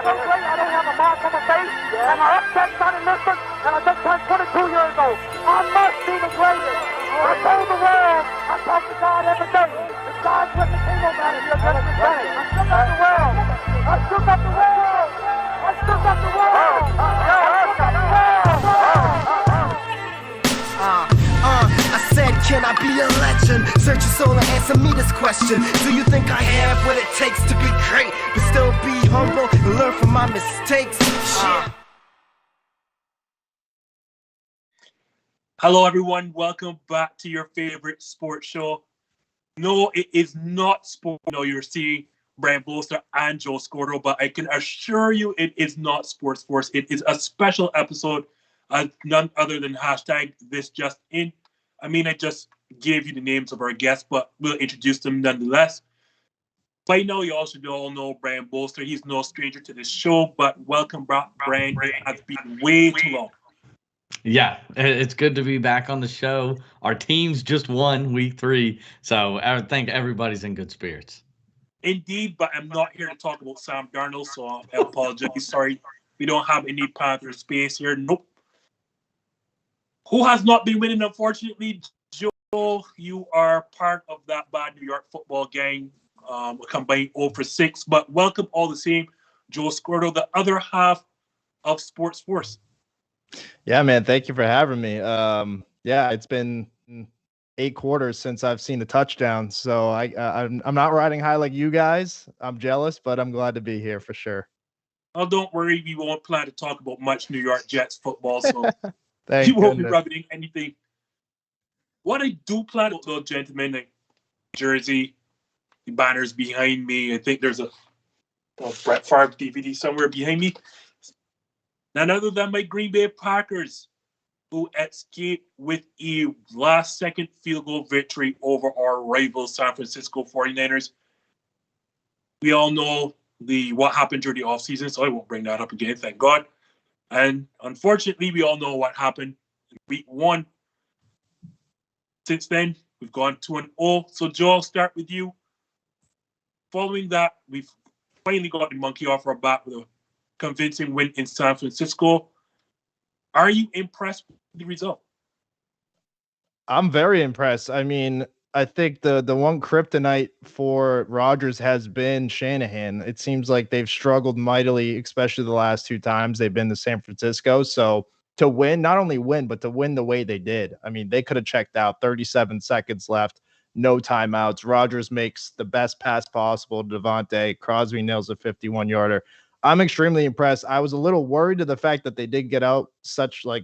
So great, I don't have a mark on my face, and I upset Sonny Liston, and I just turned 22 years old. I must be the greatest. I told the world, I talk to God every day. If God's with me, ain't no matter, you're just the same. I shook up the world. I shook up the world. I shook up the world. I shook up the world. I said, can I be a legend? Search your soul and answer me this question. Do you think I have what it takes to be great, but still be humble and learn from my mistakes? Shit. Hello, everyone. Welcome back to your favorite sports show. No, it is not sport. No, you're seeing Brian Bolster and Joe Scurto, but I can assure you it is not Sports Force. It is a special episode, none other than hashtag this just in. I mean, I just gave you the names of our guests, but we'll introduce them nonetheless. By now, you also all know Brian Bolster. He's no stranger to this show, but welcome back, Brian. It has been way too long. Yeah, it's good to be back on the show. Our teams just won week 3, so I think everybody's in good spirits. Indeed, but I'm not here to talk about Sam Darnold, so I apologize. Sorry, we don't have any Panther space here. Nope. Who has not been winning, unfortunately? Joe, you are part of that bad New York football gang, combined 0 for 6. But welcome all the same, Joe Scurto, the other half of Sports Force. Yeah, man. Thank you for having me. Yeah, it's been 8 quarters since I've seen a touchdown, so I'm not riding high like you guys. I'm jealous, but I'm glad to be here for sure. Oh, don't worry, we won't plan to talk about much New York Jets football, so Thank you won't goodness. be rubbing anything. What I do plan to do, gentlemen, like jersey, the banners behind me. I think there's a Brett Favre DVD somewhere behind me. None other than my Green Bay Packers, who escaped with a last-second field goal victory over our rival San Francisco 49ers. We all know what happened during the offseason, so I won't bring that up again, thank God. And unfortunately, we all know what happened in week 1. Since then, we've gone 2-0. So, Joe, I'll start with you. Following that, we've finally got the monkey off our back with a convincing win in San Francisco. Are you impressed with the result? I'm very impressed. I mean, I think the one kryptonite for Rodgers has been Shanahan. It seems like they've struggled mightily, especially the last 2 times they've been to San Francisco. So to win, not only win, but to win the way they did. I mean, they could have checked out, 37 seconds left, no timeouts. Rodgers makes the best pass possible to Devontae. Crosby nails a 51-yarder. I'm extremely impressed. I was a little worried to the fact that they did get out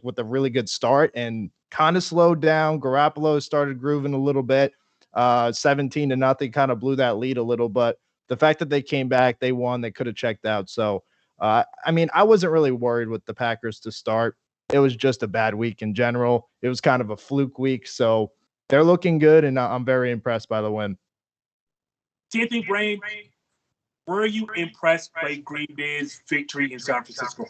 with a really good start and kind of slowed down. Garoppolo started grooving a little bit. 17-0, kind of blew that lead a little, but the fact that they came back, they won, they could have checked out. So, I mean, I wasn't really worried with the Packers to start. It was just a bad week in general. It was kind of a fluke week. So they're looking good, and I'm very impressed by the win. Same thing, Brian. Were you impressed by Green Bay's victory in San Francisco?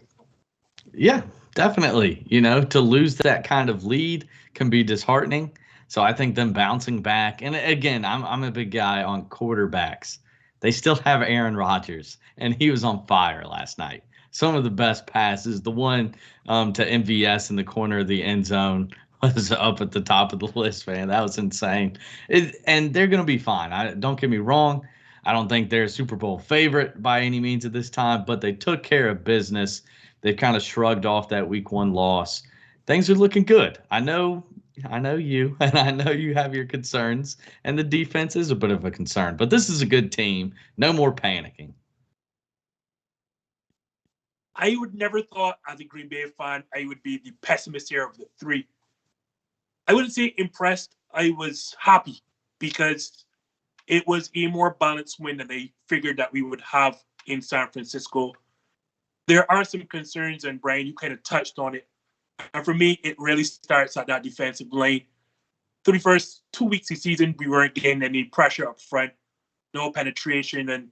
Yeah, definitely. To lose that kind of lead can be disheartening. So I think them bouncing back, and again, I'm a big guy on quarterbacks. They still have Aaron Rodgers, and he was on fire last night. Some of the best passes, the one to MVS in the corner of the end zone was up at the top of the list, man. That was insane. And they're going to be fine. Don't get me wrong. I don't think they're a Super Bowl favorite by any means at this time, but they took care of business. They kind of shrugged off that week 1 loss. Things are looking good. I know you, and I know you have your concerns, and the defense is a bit of a concern, but this is a good team. No more panicking. I would never thought, as a Green Bay fan, I would be the pessimist here of the 3. I wouldn't say impressed. I was happy because it was a more balanced win than I figured that we would have in San Francisco. There are some concerns, and Brian, you kind of touched on it. And for me, it really starts at that defensive line. Through the first 2 weeks of the season, we weren't getting any pressure up front, no penetration, and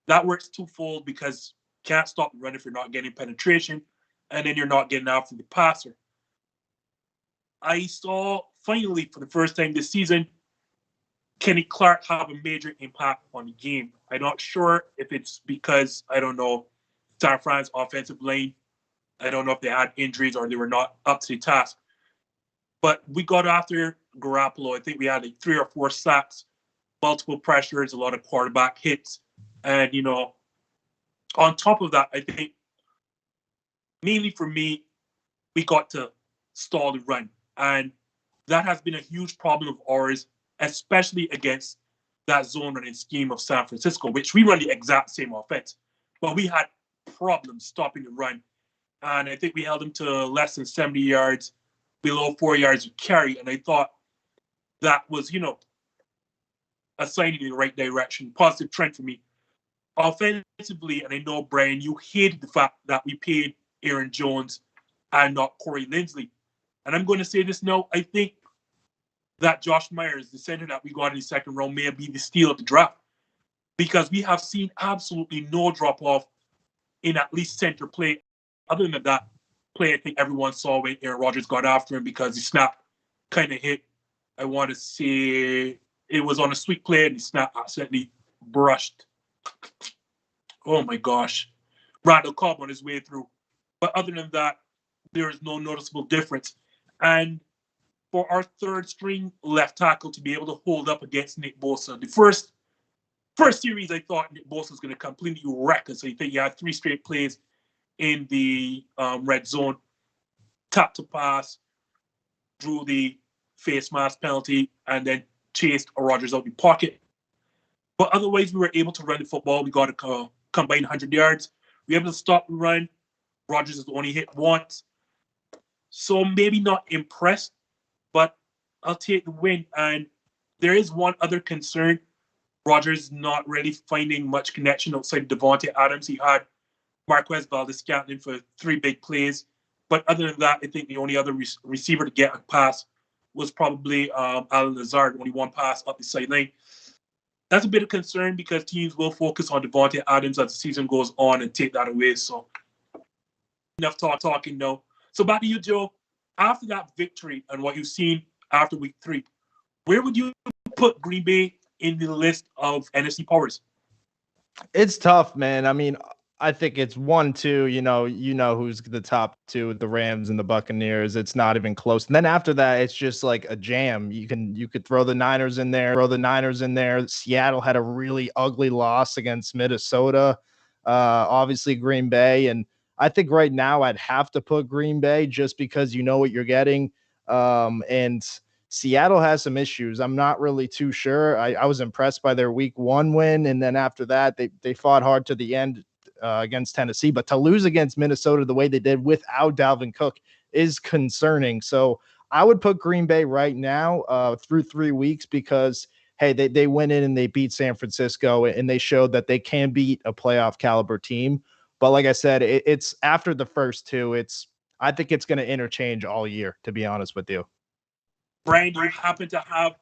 that works twofold because you can't stop the run if you're not getting penetration, and then you're not getting after the passer. I saw, finally, for the first time this season, Kenny Clark have a major impact on the game. I'm not sure if it's because, San Fran's offensive line. I don't know if they had injuries or they were not up to the task. But we got after Garoppolo. I think we had like 3 or 4 sacks, multiple pressures, a lot of quarterback hits. And, on top of that, I think mainly for me, we got to stall the run. And that has been a huge problem of ours, especially against that zone running scheme of San Francisco, which we run the exact same offense. But we had problems stopping the run. And I think we held them to less than 70 yards, below 4 yards of carry. And I thought that was, a sign in the right direction, positive trend for me. Offensively, and I know, Brian, you hated the fact that we paid Aaron Jones and not Corey Linsley. And I'm going to say this now. I think that Josh Myers, the center that we got in the second round, may be the steal of the draft, because we have seen absolutely no drop-off in at least center play. Other than that play, I think everyone saw when Aaron Rodgers got after him because the snap kind of hit. I want to say it was on a sweep play and the snap accidentally brushed. Oh my gosh. Randall Cobb on his way through. But other than that, there is no noticeable difference. And for our third string left tackle to be able to hold up against Nick Bosa, the first series I thought Nick Bosa was going to completely wreck us. I think he had 3 straight plays in the red zone, tap to pass, drew the face mask penalty, and then chased Rodgers out the pocket. But otherwise, we were able to run the football. We got a combined 100 yards. We were able to stop the run. Rodgers has only hit once. So maybe not impressed, but I'll take the win. And there is one other concern. Rodgers not really finding much connection outside Devontae Adams. He had Marquez Valdes-Scantling for 3 big plays. But other than that, I think the only other receiver to get a pass was probably Alan Lazard, only 1 pass up the sideline. That's a bit of concern because teams will focus on Devontae Adams as the season goes on and take that away. So enough talking now. So back to you, Joe. After that victory and what you've seen after week 3, where would you put Green Bay in the list of NFC powers? It's tough, man. I mean, I think it's 1, 2, you know who's the top 2, the Rams and the Buccaneers. It's not even close. And then after that, it's just like a jam. You could throw the Niners in there. Seattle had a really ugly loss against Minnesota. Obviously Green Bay. And I think right now I'd have to put Green Bay just because you know what you're getting. And Seattle has some issues. I'm not really too sure. I was impressed by their week 1 win. And then after that, they fought hard to the end against Tennessee. But to lose against Minnesota the way they did without Dalvin Cook is concerning. So I would put Green Bay right now through 3 weeks because, hey, they went in and they beat San Francisco and they showed that they can beat a playoff caliber team. But like I said, it's after the first 2. I think it's going to interchange all year, to be honest with you. Brian, do you happen to have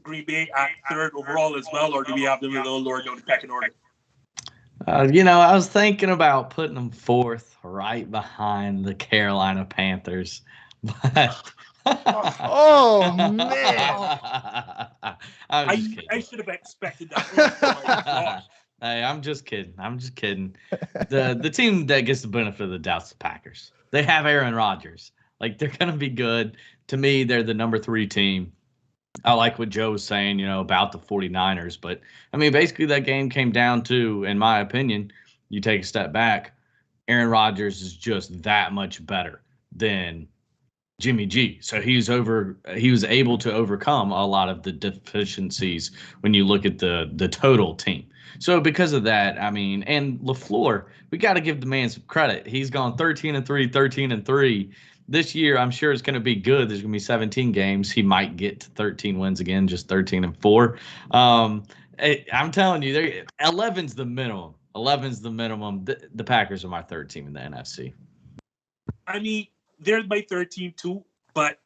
Green Bay at 3rd overall as well, or do we have them a little lower down the pecking order? I was thinking about putting them 4th, right behind the Carolina Panthers. But oh man, I should have expected that. Hey, I'm just kidding. The team that gets the benefit of the doubt is the Packers. They have Aaron Rodgers. Like, they're going to be good. To me, they're the number 3 team. I like what Joe was saying, about the 49ers. But, I mean, basically that game came down to, in my opinion, you take a step back, Aaron Rodgers is just that much better than Jimmy G. So he was able to overcome a lot of the deficiencies when you look at the total team. So because of that, I mean, and LaFleur, we got to give the man some credit. He's gone 13-3. This year, I'm sure it's going to be good. There's going to be 17 games. He might get to 13 wins again, just 13-4. I'm telling you, 11's the minimum. 11's the minimum. The Packers are my 3rd team in the NFC. I mean, they're my 3rd team too, but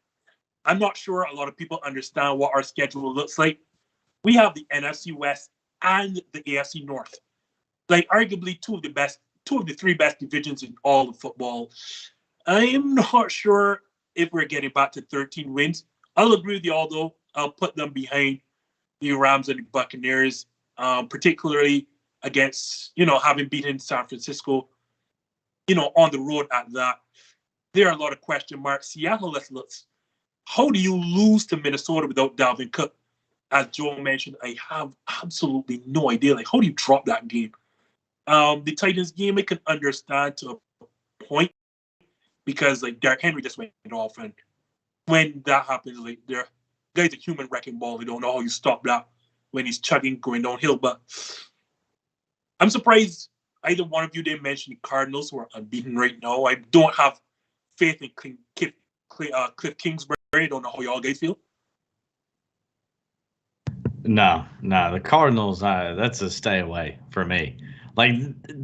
I'm not sure a lot of people understand what our schedule looks like. We have the NFC West and the AFC North. Like, arguably two of the 3 best divisions in all of football. I'm not sure if we're getting back to 13 wins. I'll agree with you all, though. I'll put them behind the Rams and the Buccaneers, particularly against, having beaten San Francisco. on the road at that. There are a lot of question marks. Seattle, let's look. How do you lose to Minnesota without Dalvin Cook? As Joe mentioned, I have absolutely no idea. Like, how do you drop that game? The Titans game, I can understand to a point because, like, Derrick Henry just went off. And when that happens, like, there guy's a human wrecking ball. They don't know how you stop that when he's chugging, going downhill. But I'm surprised either one of you didn't mention the Cardinals, who are unbeaten right now. I don't have faith in Cliff Kingsbury. I don't know how y'all guys feel. No, the Cardinals, that's a stay away for me. Like,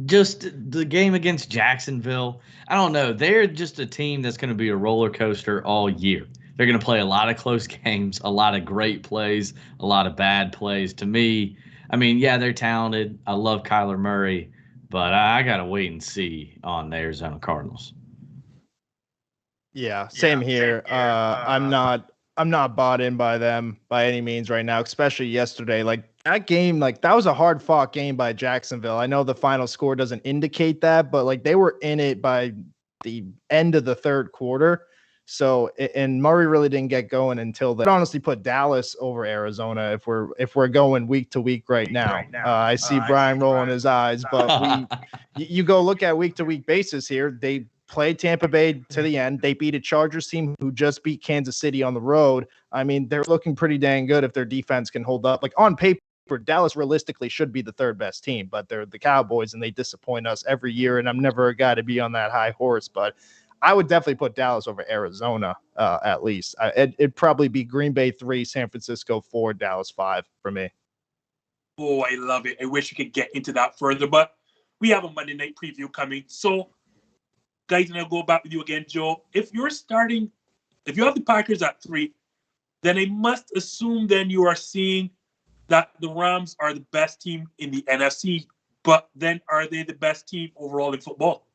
just the game against Jacksonville, I don't know. They're just a team that's going to be a roller coaster all year. They're going to play a lot of close games, a lot of great plays, a lot of bad plays. To me, I mean, yeah, they're talented. I love Kyler Murray, but I got to wait and see on the Arizona Cardinals. Yeah, same here. I'm not bought in by them by any means right now, especially yesterday. Like, that game, like, that was a hard fought game by Jacksonville. I know the final score doesn't indicate that, but like, they were in it by the end of the third quarter. So, and Murray really didn't get going until then. I'd honestly put Dallas over Arizona if we're going week to week right now. I see Brian rolling his eyes, but you go look at week to week basis here. They played Tampa Bay to the end. They beat a Chargers team who just beat Kansas City on the road. I mean, they're looking pretty dang good if their defense can hold up. Like, on paper, Dallas realistically should be the third best team, but they're the Cowboys and they disappoint us every year. And I'm never a guy to be on that high horse, but I would definitely put Dallas over Arizona at least. It'd probably be Green Bay 3, San Francisco 4, Dallas 5 for me. Oh, I love it. I wish we could get into that further, but we have a Monday night preview coming. So, guys, and I'll go back with you again, Joe. If you have the Packers at 3, then I must assume then you are seeing that the Rams are the best team in the NFC, but then are they the best team overall in football?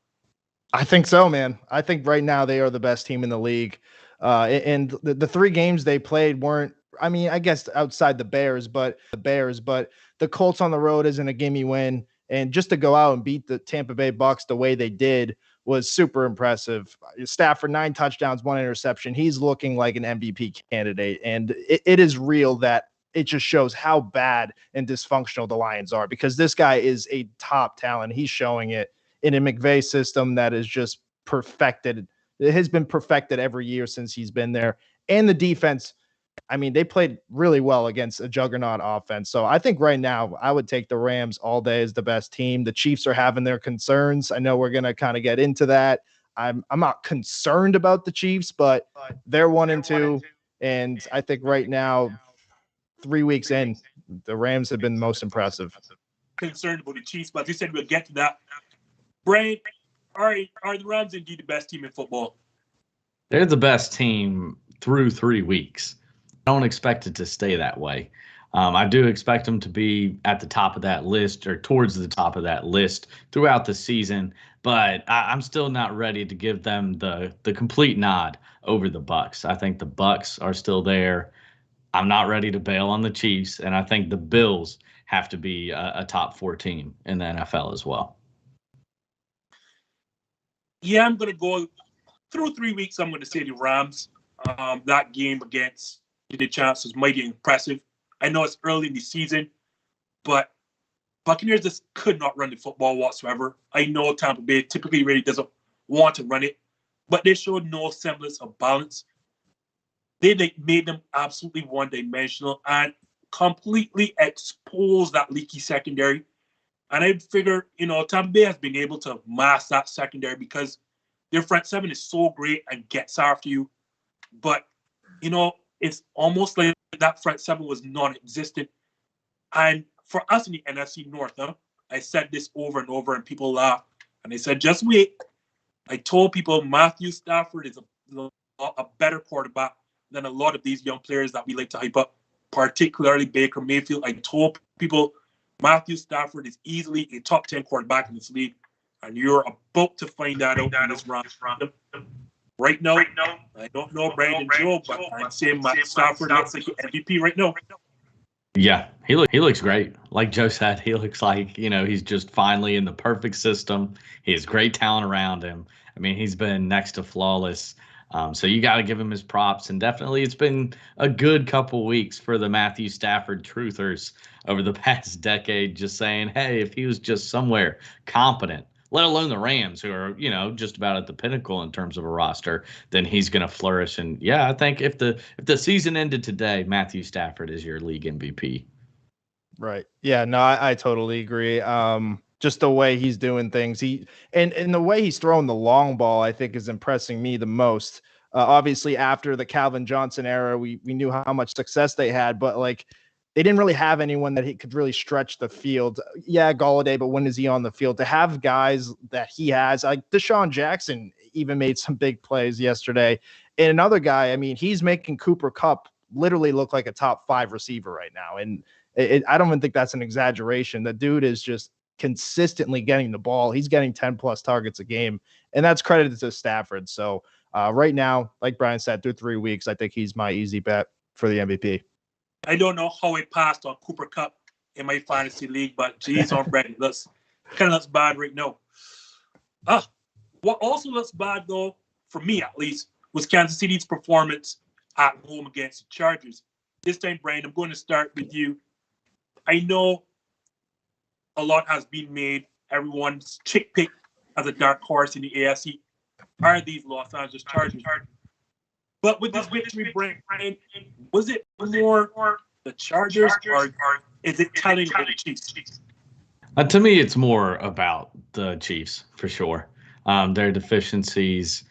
I think so, man. I think right now they are the best team in the league. And the 3 games they played weren't, I mean, I guess outside the Bears, but the Colts on the road isn't a gimme win. And just to go out and beat the Tampa Bay Bucks the way they did was super impressive. Stafford, 9 touchdowns, 1 interception. He's looking like an MVP candidate. And it is real that it just shows how bad and dysfunctional the Lions are, because this guy is a top talent. He's showing it in a McVay system that is just perfected. It has been perfected every year since he's been there. And the defense, I mean, they played really well against a juggernaut offense. So I think right now I would take the Rams all day as the best team. The Chiefs are having their concerns. I know we're going to kind of get into that. I'm not concerned about the Chiefs, but they're 1-2. And I think right now, 3 weeks in, the Rams have been most impressive. Concerned about the Chiefs, but you said we'll get to that. Brian, are the Rams indeed the best team in football? They're the best team through 3 weeks. I don't expect it to stay that way. I do expect them to be at the top of that list or towards the top of that list throughout the season, but I'm still not ready to give them the complete nod over the Bucks. I think the Bucks are still there. I'm not ready to bail on the Chiefs, and I think the Bills have to be a top 4 team in the NFL as well. Yeah, I'm going to go through 3 weeks. I'm going to say the Rams. That game against the Chiefs was mighty impressive. I know it's early in the season, but Buccaneers just could not run the football whatsoever. I know Tampa Bay typically really doesn't want to run it, but they showed no semblance of balance. They made them absolutely one-dimensional and completely exposed that leaky secondary. And I figure, Tampa Bay has been able to mask that secondary because their front 7 is so great and gets after you. But, it's almost like that front 7 was non-existent. And for us in the NFC North, I said this over and over and people laugh. And they said, just wait. I told people Matthew Stafford is a better quarterback than a lot of these young players that we like to hype up, particularly Baker Mayfield. I told people Matthew Stafford is easily a top 10 quarterback in this league, and you're about to find that out in this round. Right now, I don't know Brandon Joe, but I'm saying Matt Stafford looks like an MVP right now. Yeah, he looks great. Like Joe said, he looks like, he's just finally in the perfect system. He has great talent around him. I mean, he's been next to flawless. So you got to give him his props. And definitely, it's been a good couple weeks for the Matthew Stafford truthers over the past decade, just saying, hey, if he was just somewhere competent, let alone the Rams, who are, just about at the pinnacle in terms of a roster, then he's going to flourish. And yeah, I think if the season ended today, Matthew Stafford is your league MVP. Right. Yeah, no, I totally agree. Just the way he's doing things. And the way he's throwing the long ball, I think, is impressing me the most. Obviously, after the Calvin Johnson era, we knew how much success they had, but like they didn't really have anyone that he could really stretch the field. Yeah, Golladay, but when is he on the field? To have guys that he has, like Deshaun Jackson even made some big plays yesterday. And another guy, I mean, he's making Cooper Kupp literally look like a top 5 receiver right now. And I don't even think that's an exaggeration. The dude is just consistently getting the ball. He's getting 10 plus targets a game, and that's credited to Stafford. So right now, like Brian said, through 3 weeks, I think he's my easy bet for the MVP. I don't know how it passed on Cooper Kupp in my fantasy league, but geez, on Brady, kind of looks bad right now. What also looks bad though, for me at least, was Kansas City's performance at home against the Chargers. This time, Brian, I'm going to start with you. I know a lot has been made. Everyone's picked as a dark horse in the AFC are these Los Angeles Chargers. But with this victory, Brian, was it more the Chargers or is it telling of the Chiefs? To me, it's more about the Chiefs for sure. Their deficiencies.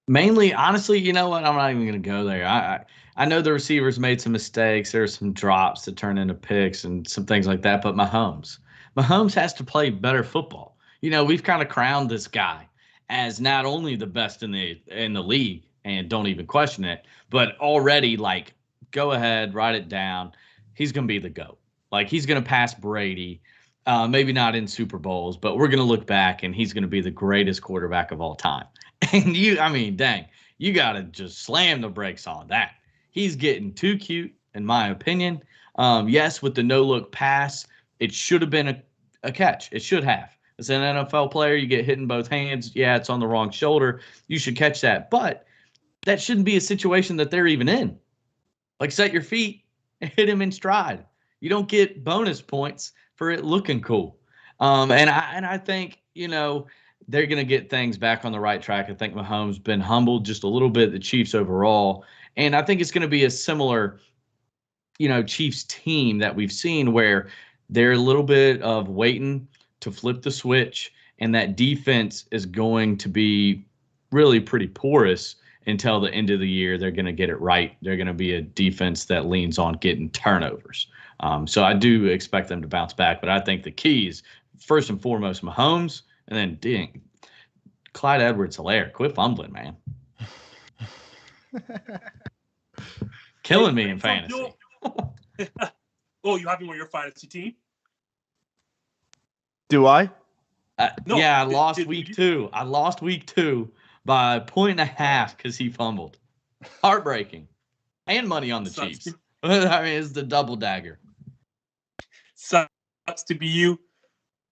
Mainly, honestly, you know what? I'm not even going to go there. I know the receivers made some mistakes. There were some drops that turned into picks and some things like that. But Mahomes has to play better football. We've kind of crowned this guy as not only the best in the league, and don't even question it, but already like go ahead, write it down. He's going to be the GOAT. Like he's going to pass Brady. Maybe not in Super Bowls, but we're going to look back and he's going to be the greatest quarterback of all time. And dang, you got to just slam the brakes on that. He's getting too cute, in my opinion. Yes, with the no-look pass, it should have been a catch. It should have. As an NFL player, you get hit in both hands. Yeah, it's on the wrong shoulder. You should catch that. But that shouldn't be a situation that they're even in. Like, set your feet and hit him in stride. You don't get bonus points for it looking cool. And I think, they're going to get things back on the right track. I think Mahomes been humbled just a little bit, the Chiefs overall. And I think it's going to be a similar, Chiefs team that we've seen where they're a little bit of waiting to flip the switch. And that defense is going to be really pretty porous until the end of the year. They're going to get it right. They're going to be a defense that leans on getting turnovers. So I do expect them to bounce back. But I think the keys, first and foremost, Mahomes. And then, dang, Clyde Edwards-Helaire, quit fumbling, man. Killing me in fantasy. Oh, you have him on your fantasy team? Do I? No. Yeah, I lost week 2. I lost week 2 by a 1.5 because he fumbled. Heartbreaking. And money on the Chiefs. I mean, it's the double dagger. Sucks to be you.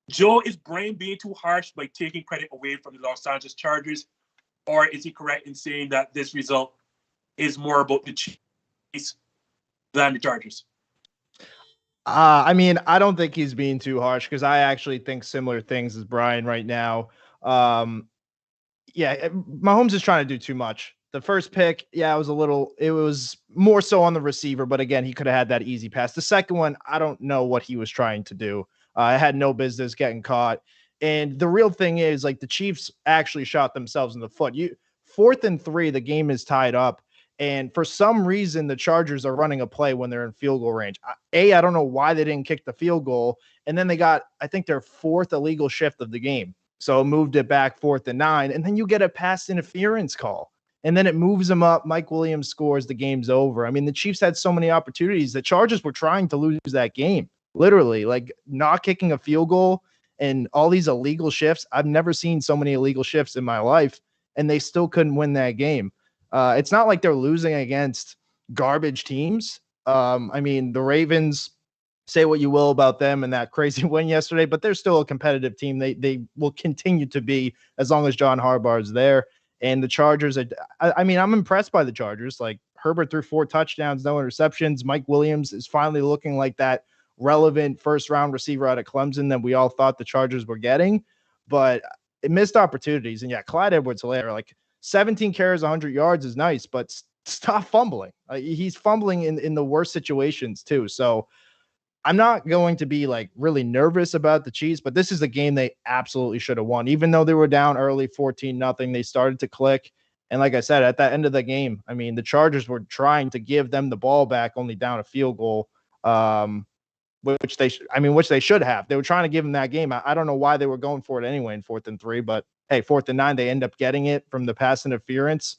Joe, is Brian being too harsh by taking credit away from the Los Angeles Chargers? Or is he correct in saying that this result is more about the Chiefs than the Chargers? I mean, I don't think he's being too harsh because I actually think similar things as Brian right now. Yeah, Mahomes is trying to do too much. The first pick, yeah, it was more so on the receiver, but again, he could have had that easy pass. The second one, I don't know what he was trying to do. I had no business getting caught. And the real thing is, like, the Chiefs actually shot themselves in the foot. 4th and 3, the game is tied up. And for some reason, the Chargers are running a play when they're in field goal range. I don't know why they didn't kick the field goal. And then they got, I think, their 4th illegal shift of the game. So moved it back 4th and 9. And then you get a pass interference call. And then it moves them up. Mike Williams scores. The game's over. I mean, the Chiefs had so many opportunities. The Chargers were trying to lose that game. Literally, like not kicking a field goal and all these illegal shifts. I've never seen so many illegal shifts in my life, and they still couldn't win that game. It's not like they're losing against garbage teams. I mean, the Ravens, say what you will about them and that crazy win yesterday, but they're still a competitive team. They will continue to be as long as John Harbaugh is there. And the Chargers, I mean, I'm impressed by the Chargers. Like Herbert threw 4 touchdowns, no interceptions. Mike Williams is finally looking like that relevant first-round receiver out of Clemson that we all thought the Chargers were getting. But it missed opportunities. And yeah, Clyde Edwards-Helaire, like 17 carries, 100 yards is nice, but stop fumbling. He's fumbling in the worst situations too. So I'm not going to be like really nervous about the Chiefs, but this is a game they absolutely should have won. Even though they were down early 14-0, they started to click. And like I said, at the end of the game, I mean, the Chargers were trying to give them the ball back, only down a field goal, which they should have. They were trying to give them that game. I don't know why they were going for it anyway in 4th and 3, but hey, 4th and 9, they end up getting it from the pass interference.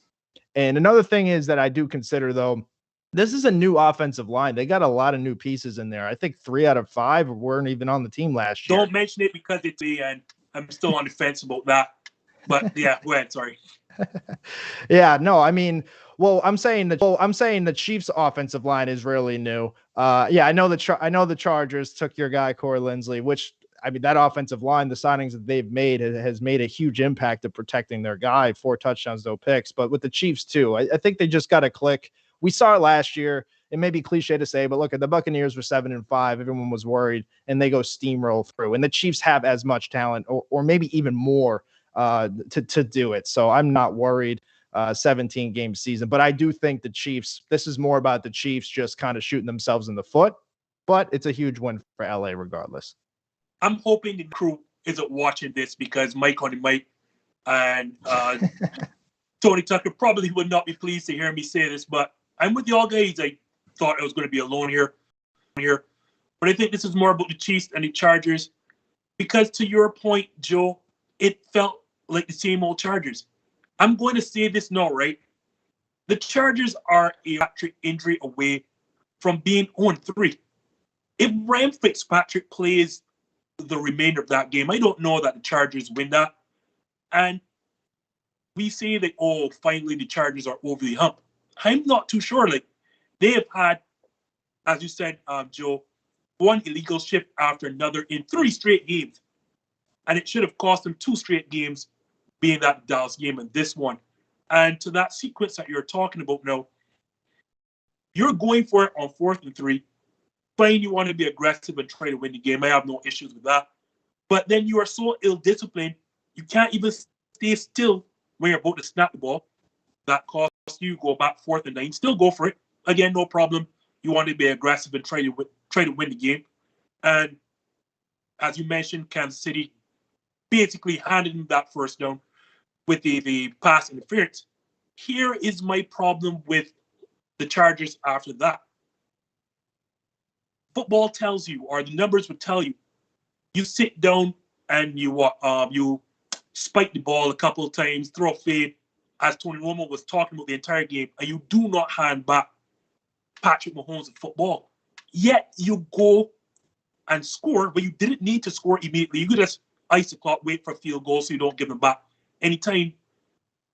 And another thing is that I do consider, though, this is a new offensive line. They got a lot of new pieces in there. I think 3 out of 5 weren't even on the team last year. Don't mention it because it's me, and I'm still on the fence about that. But yeah, go ahead. Sorry. Yeah, no, I mean, well, I'm saying the Chiefs' offensive line is really new. Yeah, I know the Chargers took your guy Corey Linsley, which I mean, that offensive line, the signings that they've made has made a huge impact of protecting their guy. 4 touchdowns, no picks. But with the Chiefs too, I think they just got to click. We saw it last year. It may be cliche to say, but look at the Buccaneers were 7-5. Everyone was worried, and they go steamroll through. And the Chiefs have as much talent, or maybe even more, to do it. So I'm not worried. 17-game season, but I do think the Chiefs. This is more about the Chiefs just kind of shooting themselves in the foot. But it's a huge win for LA, regardless. I'm hoping the crew isn't watching this because Mike on the mic and Tony Tucker probably would not be pleased to hear me say this, but I'm with y'all guys. I thought I was going to be alone here. But I think this is more about the Chiefs and the Chargers because to your point, Joe, it felt like the same old Chargers. I'm going to say this now, right? The Chargers are a Patrick injury away from being 0-3. If Ryan Fitzpatrick plays the remainder of that game, I don't know that the Chargers win that. And we say that, oh, finally the Chargers are over the hump. I'm not too sure. Like, they have had, as you said, Joe, one illegal shift after another in 3 straight games. And it should have cost them 2 straight games, being that Dallas game and this one. And to that sequence that you're talking about now, you're going for it on 4th and 3. Fine, you want to be aggressive and try to win the game. I have no issues with that. But then you are so ill-disciplined, you can't even stay still when you're about to snap the ball. That costs you go back 4th and 9. Still go for it. Again, no problem. You want to be aggressive and try to win the game. And as you mentioned, Kansas City basically handed him that first down with the pass interference. Here is my problem with the Chargers after that. Football tells you, or the numbers would tell you, you sit down and you spike the ball a couple of times, throw a fade, as Tony Romo was talking about the entire game, and you do not hand back Patrick Mahomes in football. Yet you go and score, but you didn't need to score immediately. You could just ice the clock, wait for a field goal so you don't give them back anytime.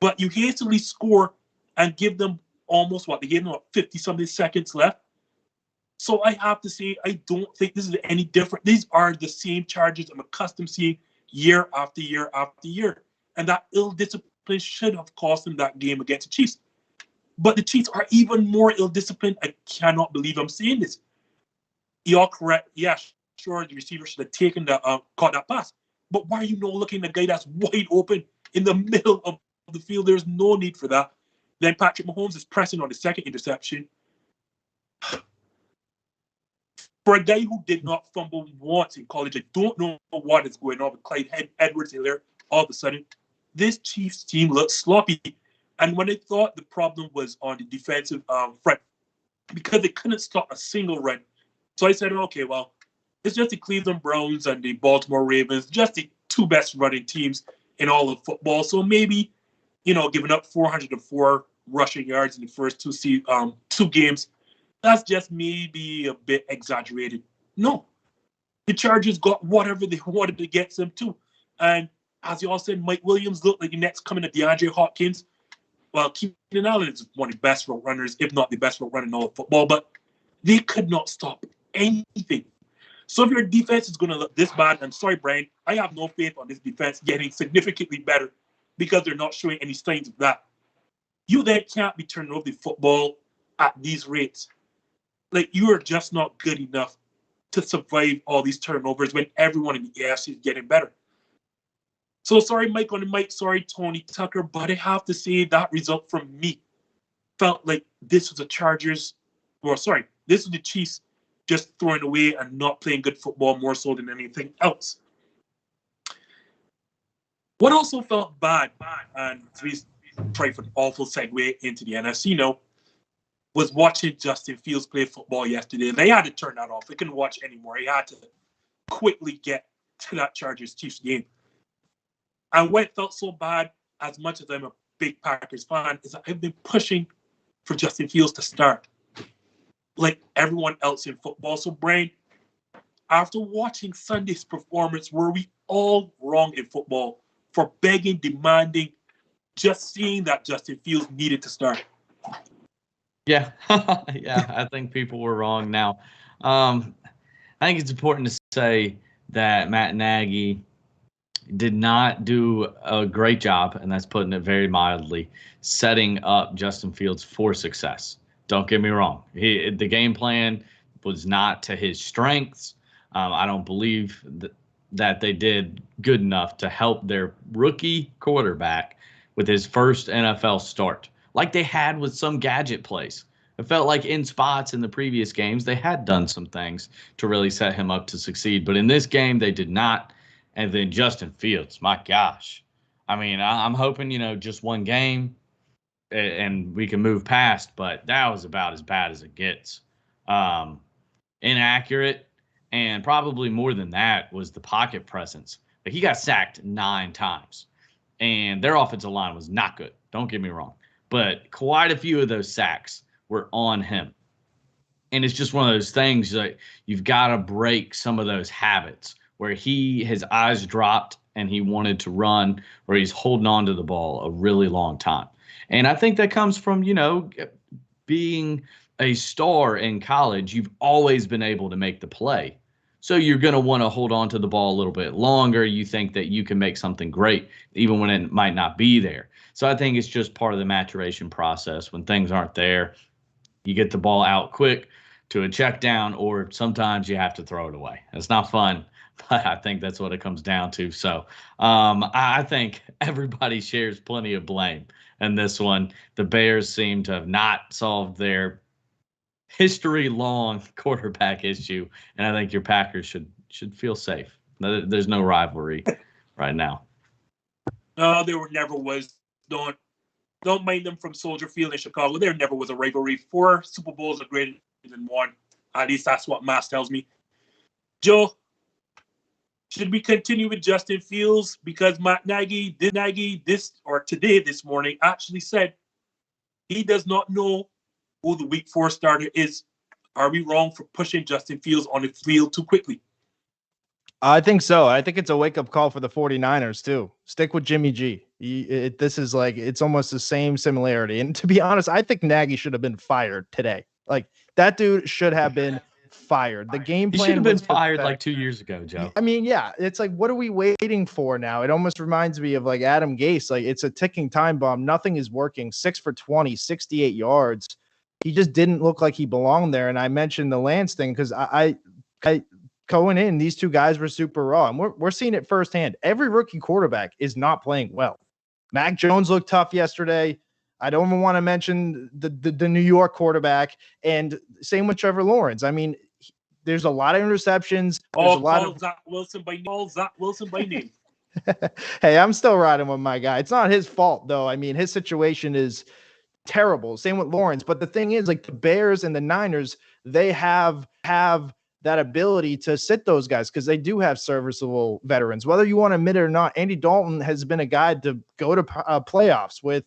But you hastily score and give them almost they gave them 50-something seconds left. So I have to say, I don't think this is any different. These are the same Chargers I'm accustomed to seeing year after year after year. And that ill-discipline should have cost them that game against the Chiefs. But the Chiefs are even more ill-disciplined. I cannot believe I'm saying this. Y'all correct. Yeah, sure, the receiver should have taken caught that pass. But why are you not looking at the guy that's wide open in the middle of the field? There's no need for that. Then Patrick Mahomes is pressing on the second interception. For a guy who did not fumble once in college, I don't know what is going on with Clyde Edwards-Helaire all of a sudden. This Chiefs team looks sloppy. And when I thought the problem was on the defensive front, because they couldn't stop a single run. So I said, okay, well, it's just the Cleveland Browns and the Baltimore Ravens, just the 2 best running teams in all of football. So maybe, giving up 404 rushing yards in the first 2 games, that's just maybe a bit exaggerated. No. The Chargers got whatever they wanted to get them to. And as you all said, Mike Williams looked like the next coming of DeAndre Hopkins. Well, Keenan Allen is one of the best route runners, if not the best route runner in all of football. But They could not stop anything. So if your defense is going to look this bad, I'm sorry, Brian, I have no faith on this defense getting significantly better because they're not showing any signs of that. You then can't be turning over the football at these rates. Like, you are just not good enough to survive all these turnovers when everyone in the AFC is getting better. So sorry, Mike on the mic. Sorry, Tony Tucker. But I have to say that result from me felt like this was the Chargers. This was the Chiefs just throwing away and not playing good football more so than anything else. What also felt bad, and please try for an awful segue into the NFC now, was watching Justin Fields play football yesterday. They had to turn that off. They couldn't watch anymore. He had to quickly get to that Chargers-Chiefs game. And what felt so bad, as much as I'm a big Packers fan, is that I've been pushing for Justin Fields to start like everyone else in football. So, Brian, after watching Sunday's performance, were we all wrong in football for begging, demanding, just seeing that Justin Fields needed to start? Yeah, yeah, I think people were wrong. Now, I think it's important to say that Matt Nagy did not do a great job, and that's putting it very mildly, setting up Justin Fields for success. Don't get me wrong. The game plan was not to his strengths. I don't believe that they did good enough to help their rookie quarterback with his first NFL start, like they had with some gadget plays. It felt like in spots in the previous games, they had done some things to really set him up to succeed. But in this game, they did not. And then Justin Fields, my gosh. I mean, I'm hoping, just one game and we can move past, but that was about as bad as it gets. Inaccurate, and probably more than that was the pocket presence. Like, he got sacked 9 times, and their offensive line was not good. Don't get me wrong. But quite a few of those sacks were on him. And it's just one of those things that you've got to break some of those habits where his eyes dropped and he wanted to run, or he's holding on to the ball a really long time. And I think that comes from, being a star in college. You've always been able to make the play. So you're going to want to hold on to the ball a little bit longer. You think that you can make something great, even when it might not be there. So I think it's just part of the maturation process. When things aren't there, you get the ball out quick to a check down, or sometimes you have to throw it away. It's not fun, but I think that's what it comes down to. So I think everybody shares plenty of blame in this one. The Bears seem to have not solved their history-long quarterback issue, and I think your Packers should feel safe. There's no rivalry right now. No, there never was. Don't mind them from Soldier Field in Chicago. There never was a rivalry. 4 Super Bowls are greater than 1. At least that's what Mass tells me. Joe, should we continue with Justin Fields? Because Matt Nagy this morning actually said he does not know who the Week 4 starter is. Are we wrong for pushing Justin Fields on the field too quickly? I think so. I think it's a wake-up call for the 49ers, too. Stick with Jimmy G. This is like, it's almost the same similarity. And to be honest, I think Nagy should have been fired today. Like, that dude should have been fired. The game plan, he should have been fired like 2 years ago, Joe. I mean, yeah, it's like, what are we waiting for now? It almost reminds me of like Adam Gase. Like, it's a ticking time bomb. Nothing is working. 6 for 20, 68 yards. He just didn't look like he belonged there. And I mentioned the Lance thing because I going in, these two guys were super raw, and we're seeing it firsthand. Every rookie quarterback is not playing well. Mac Jones looked tough yesterday. I don't even want to mention the New York quarterback, and same with Trevor Lawrence. I mean, there's a lot of interceptions. There's a lot of Zach Wilson by name. Hey, I'm still riding with my guy. It's not his fault, though. I mean, his situation is terrible. Same with Lawrence. But the thing is, like, the Bears and the Niners, they have that ability to sit those guys because they do have serviceable veterans. Whether you want to admit it or not, Andy Dalton has been a guy to go to playoffs with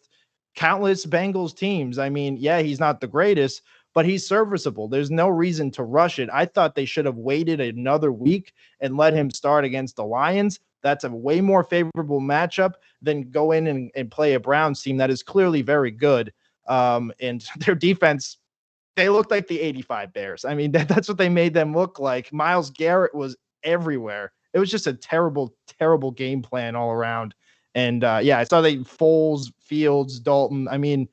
countless Bengals teams. I mean, yeah, he's not the greatest, but he's serviceable. There's no reason to rush it. I thought they should have waited another week and let him start against the Lions. That's a way more favorable matchup than go in and play a Browns team that is clearly very good. And their defense they looked like the 85 Bears. I mean, that's what they made them look like. Myles Garrett was everywhere. It was just a terrible, terrible game plan all around. And I saw they Foles, Fields, Dalton. I mean,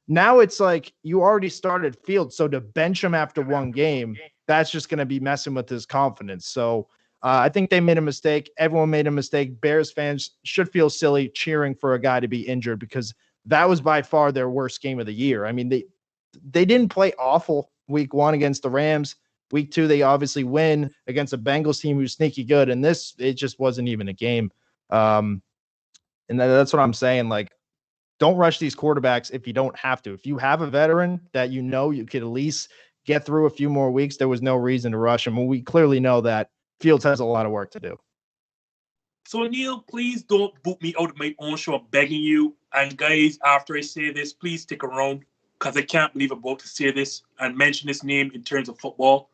now it's like you already started Fields, so to bench him after one game, that's just going to be messing with his confidence. So I think they made a mistake. Everyone made a mistake. Bears fans should feel silly cheering for a guy to be injured because that was by far their worst game of the year. I mean, they didn't play awful week 1 against the Rams. Week 2, they obviously win against a Bengals team who's sneaky good. And it just wasn't even a game. And that's what I'm saying. Like, don't rush these quarterbacks if you don't have to. If you have a veteran that you know you could at least get through a few more weeks, there was no reason to rush him. And we clearly know that Fields has a lot of work to do. So, Neil, please don't boot me out of my own show. I'm begging you. And guys, after I say this, please stick around because I can't believe I'm about to say this and mention his name in terms of football.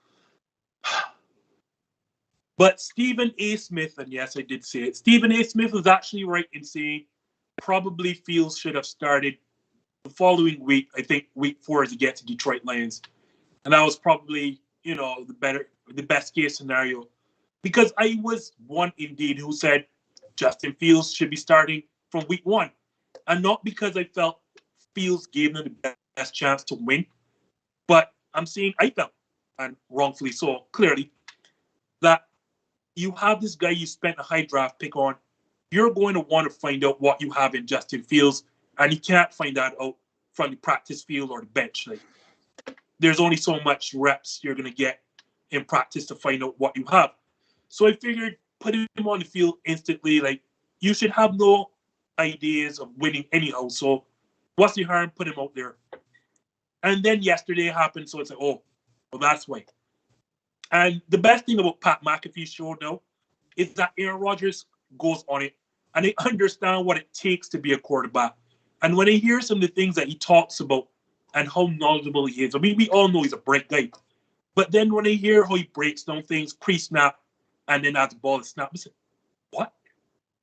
But Stephen A. Smith, and yes, I did say it, Stephen A. Smith was actually right in saying probably Fields should have started the following week. I think week 4 is against the Detroit Lions. And that was probably, the best case scenario. Because I was one indeed who said Justin Fields should be starting from week 1. And not because I felt Fields gave them the best chance to win, but I'm saying I felt, and wrongfully so, clearly, that you have this guy you spent a high draft pick on. You're going to want to find out what you have in Justin Fields, and you can't find that out from the practice field or the bench. Like, there's only so much reps you're going to get in practice to find out what you have. So I figured putting him on the field instantly, like, you should have no ideas of winning anyhow. So what's the harm? Put him out there. And then yesterday happened, so it's like, oh, well, that's why. And the best thing about Pat McAfee's show now is that Aaron Rodgers goes on it, and I understand what it takes to be a quarterback. And when I hear some of the things that he talks about and how knowledgeable he is, I mean, we all know he's a bright guy. But then when I hear how he breaks down things pre-snap and then as the ball is snapped, I say, what?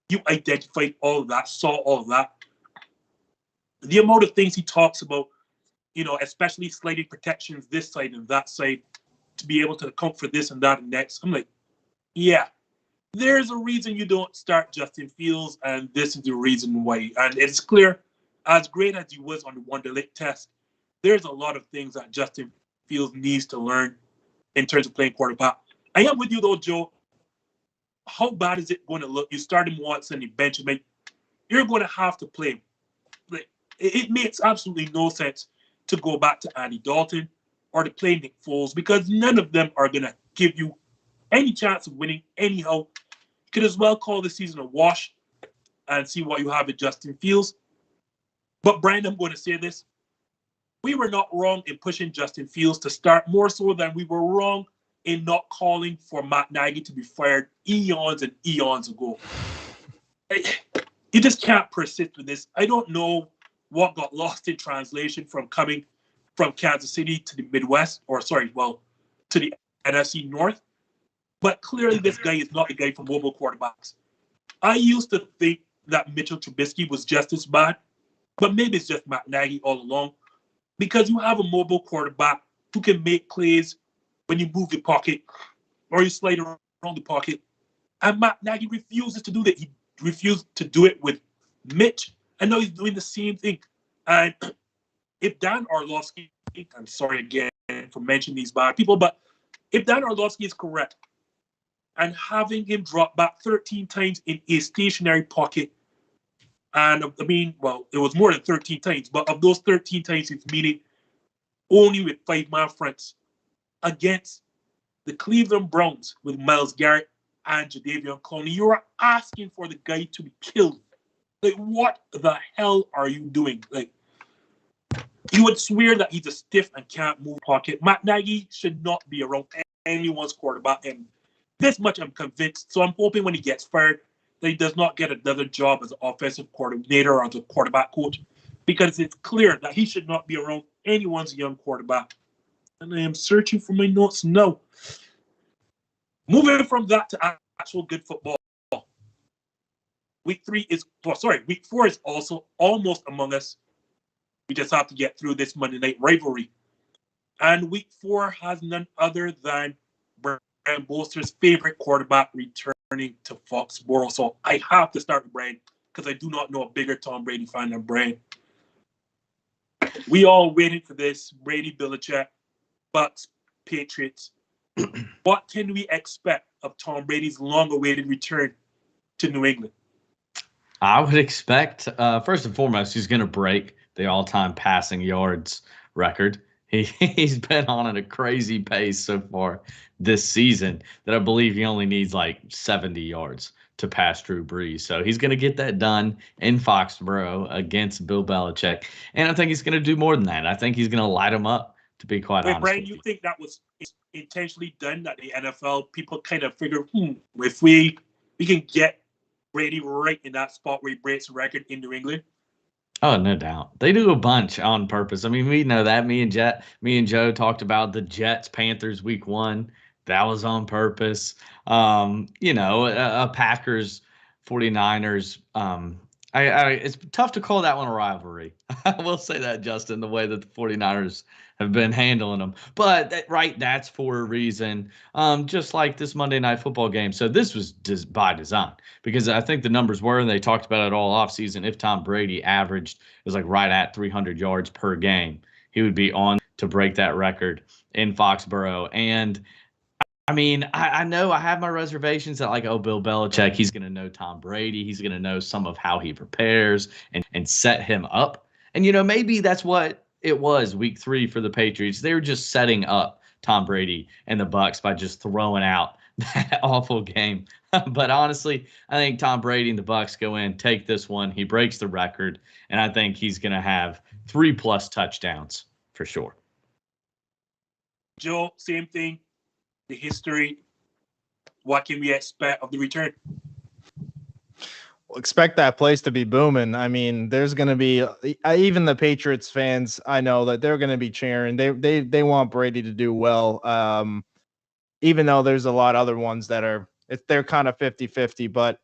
You identified all of that, saw all of that. The amount of things he talks about, especially sliding protections this side and that side, to be able to account for this and that and next. I'm like, yeah, there's a reason you don't start Justin Fields, and this is the reason why. And it's clear, as great as he was on the Wonderlic test, there's a lot of things that Justin Fields needs to learn in terms of playing quarterback. I am with you, though, Joe. How bad is it going to look? You start him once and you bench him. You're going to have to play him. Like, it makes absolutely no sense to go back to Andy Dalton or to play Nick Foles because none of them are going to give you any chance of winning anyhow. You could as well call the season a wash and see what you have in Justin Fields. But, Brian, I'm going to say this. We were not wrong in pushing Justin Fields to start, more so than we were wrong in not calling for Matt Nagy to be fired eons and eons ago. You just can't persist with this. I don't know what got lost in translation from coming from Kansas City to the Midwest, to the NFC North. But clearly this guy is not a guy for mobile quarterbacks. I used to think that Mitchell Trubisky was just as bad, but maybe it's just Matt Nagy all along, because you have a mobile quarterback who can make plays when you move the pocket or you slide around the pocket. And Matt Nagy refuses to do that. He refused to do it with Mitch, and now he's doing the same thing. And if Dan Orlovsky, I'm sorry again for mentioning these bad people, but if Dan Orlovsky is correct, and having him drop back 13 times in a stationary pocket, and I mean, well, it was more than 13 times, but of those 13 times, it's meaning only with 5-man fronts against the Cleveland Browns with Myles Garrett and Jadeveon Clowney. You are asking for the guy to be killed. Like, what the hell are you doing? Like, you would swear that he's a stiff and can't move pocket. Matt Nagy should not be around anyone's quarterback, and this much I'm convinced. So I'm hoping when he gets fired that he does not get another job as an offensive coordinator or as a quarterback coach, because it's clear that he should not be around anyone's young quarterback. And I am searching for my notes now. Moving from that to actual good football. Week 4 is also almost among us. We just have to get through this Monday night rivalry. And week 4 has none other than Brian Bolster's favorite quarterback returning to Foxborough. So I have to start with Brian because I do not know a bigger Tom Brady fan than Brian. We all waited for this. Brady, Belichick, Bucks, Patriots. What can we expect of Tom Brady's long-awaited return to New England? I would expect, first and foremost, he's going to break the all-time passing yards record. He's been on at a crazy pace so far this season that I believe he only needs like 70 yards to pass Drew Brees. So he's going to get that done in Foxborough against Bill Belichick. And I think he's going to do more than that. I think he's going to light him up, to be quite honest. Brian, you think that was intentionally done at the NFL? People kind of figure, if we can get Brady right in that spot where he breaks the record in New England. Oh, no doubt. They do a bunch on purpose. I mean, we know that. Me and Joe talked about the Jets-Panthers week 1. That was on purpose. Packers, 49ers. It's tough to call that one a rivalry. I will say that, Justin, the way that the 49ers have been handling them. But, that's for a reason, just like this Monday Night Football game. So this was just by design because I think the numbers were, and they talked about it all offseason, if Tom Brady averaged, it was like right at 300 yards per game, he would be on to break that record in Foxborough. And, I mean, I know I have my reservations that Bill Belichick, he's going to know Tom Brady. He's going to know some of how he prepares and set him up. And, maybe that's what it was week 3 for the Patriots. They were just setting up Tom Brady and the Bucks by just throwing out that awful game. But honestly, I think Tom Brady and the Bucks go in, take this one. He breaks the record, and I think he's going to have 3+ touchdowns for sure. Joe, same thing. The history. What can we expect of the return? Expect that place to be booming. I mean, there's going to be even the Patriots fans. I know that they're going to be cheering. They want Brady to do well. Even though there's a lot of other ones that they're kind of 50-50, but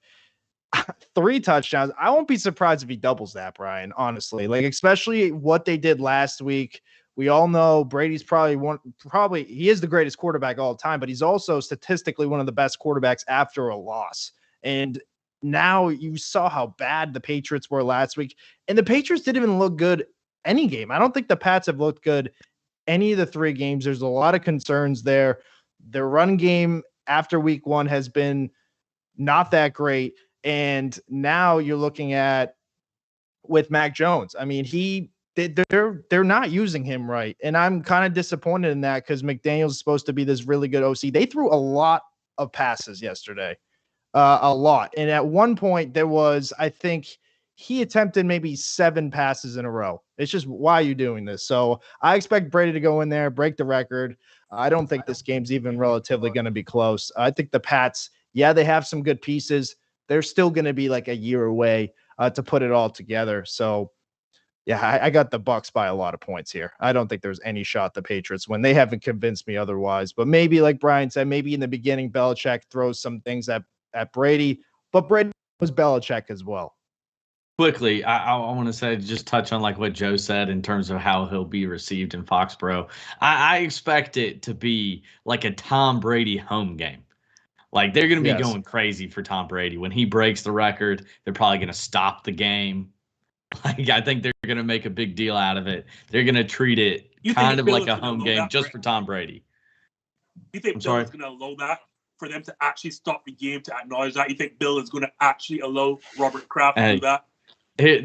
3 touchdowns. I won't be surprised if he doubles that, Brian, honestly, especially what they did last week. We all know Brady's probably he is the greatest quarterback of all time, but he's also statistically one of the best quarterbacks after a loss. And now you saw how bad the Patriots were last week, and the Patriots didn't even look good any game. I don't think the Pats have looked good any of the 3 games. There's a lot of concerns there. Their run game after week 1 has been not that great. And now you're looking at with Mac Jones. I mean, they're not using him right. And I'm kind of disappointed in that because McDaniels is supposed to be this really good OC. They threw a lot of passes yesterday. A lot. And at one point there was, I think he attempted maybe 7 passes in a row. It's just, why are you doing this? So I expect Brady to go in there, break the record. I don't think this game's even relatively going to be close. I think the Pats, they have some good pieces. They're still going to be like a year away to put it all together. So I got the Bucks by a lot of points here. I don't think there's any shot the Patriots win. They haven't convinced me otherwise. But maybe, like Brian said, maybe in the beginning Belichick throws some things at Brady, but Brady was Belichick as well. Quickly, I want to say, just touch on what Joe said in terms of how he'll be received in Foxborough. I expect it to be like a Tom Brady home game. They're going to be going crazy for Tom Brady. When he breaks the record, they're probably going to stop the game. I think they're going to make a big deal out of it. They're going to treat it kind of like a home game just for Tom Brady. You think Bill is going to allow that for them to actually stop the game, to acknowledge that? You think Bill is going to actually allow Robert Kraft to do that?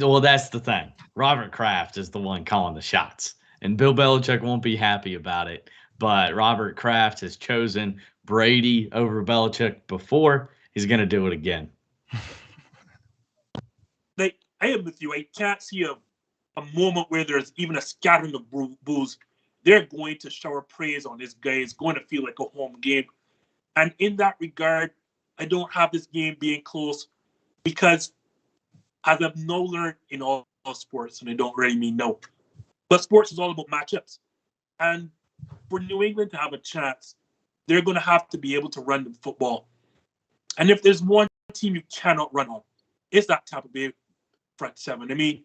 Well, that's the thing. Robert Kraft is the one calling the shots, and Bill Belichick won't be happy about it. But Robert Kraft has chosen Brady over Belichick before. He's going to do it again. I am with you. I can't see a moment where there's even a scattering of boos. They're going to shower praise on this guy. It's going to feel like a home game. And in that regard, I don't have this game being close because, as I've now learned in all sports, and I don't really mean no, but sports is all about matchups. And for New England to have a chance, they're going to have to be able to run the football. And if there's one team you cannot run on, it's that Tampa Bay front 7. I mean,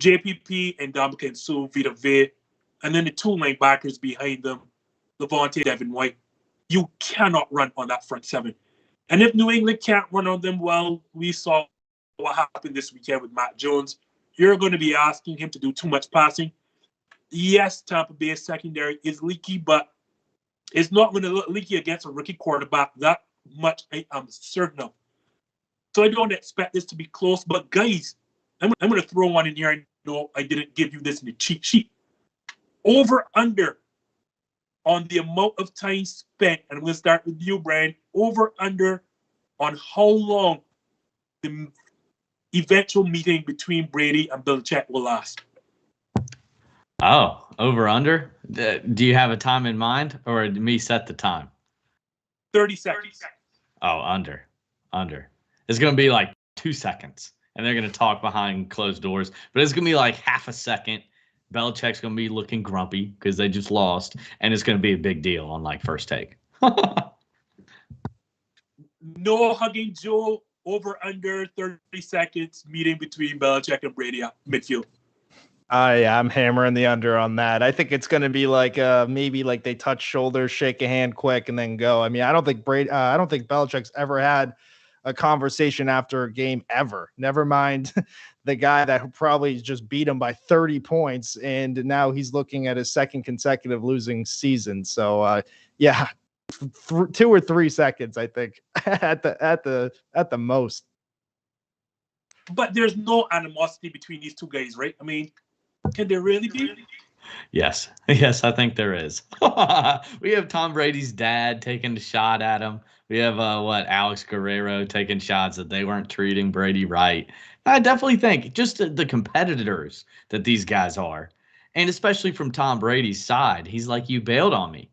JPP and Ndamukong Suh, Vita Vea, and then the two linebackers behind them, Levante, Devin White. You cannot run on that front seven. And if New England can't run on them, well, we saw what happened this weekend with Matt Jones. You're going to be asking him to do too much passing. Yes, Tampa Bay's secondary is leaky, but it's not going to look leaky against a rookie quarterback. That much I am certain of. So I don't expect this to be close. But guys, I'm going to throw one in here. I know I didn't give you this in the cheat sheet. Over under on the amount of time spent, and I'm going to start with you, Brian. Over under on how long the eventual meeting between Brady and Belichick will last. Oh, over under? Do you have a time in mind, or did me set the time? 30 seconds. Oh, under. It's going to be like 2 seconds, and they're going to talk behind closed doors, but it's going to be like half a second. Belichick's going to be looking grumpy because they just lost, and it's going to be a big deal on like first take. No hugging Joe. Over under 30 seconds meeting between Belichick and Brady at midfield. I'm hammering the under on that. I think it's going to be like maybe like they touch shoulders, shake a hand quick, and then go. I mean, I don't think Belichick's ever had a conversation after a game ever. Never mind the guy that probably just beat him by 30 points, and now he's looking at his second consecutive losing season. So yeah, 2 or 3 seconds, I think, at the most. But there's no animosity between these two guys, right? I mean, can there really be? Yes, I think there is. We have Tom Brady's dad taking a shot at him. We have Alex Guerrero taking shots that they weren't treating Brady right. I definitely think just the competitors that these guys are, and especially from Tom Brady's side, he's like, you bailed on me.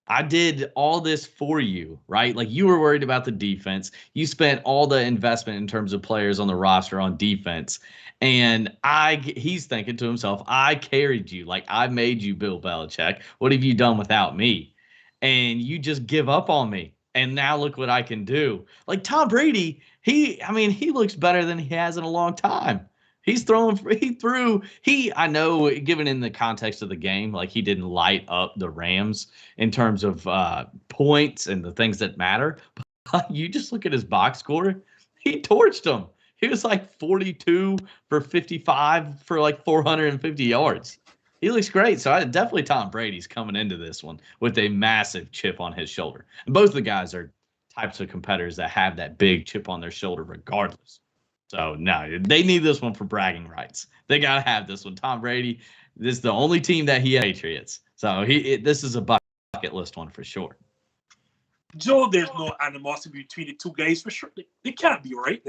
I did all this for you, right? Like you were worried about the defense. You spent all the investment in terms of players on the roster on defense. And he's thinking to himself, I carried you. Like I made you Bill Belichick. What have you done without me? And you just give up on me. And now look what I can do. Like Tom Brady, he looks better than he has in a long time. I know, given in the context of the game, like he didn't light up the Rams in terms of points and the things that matter. But you just look at his box score, he torched them. He was like 42 for 55 for like 450 yards. He looks great. So definitely Tom Brady's coming into this one with a massive chip on his shoulder. And both of the guys are types of competitors that have that big chip on their shoulder regardless. So, no, they need this one for bragging rights. They got to have this one. Tom Brady, this is the only team that he has, Patriots. So, this is a bucket list one for sure. Joe, there's no animosity between the two guys for sure. They can't be, right?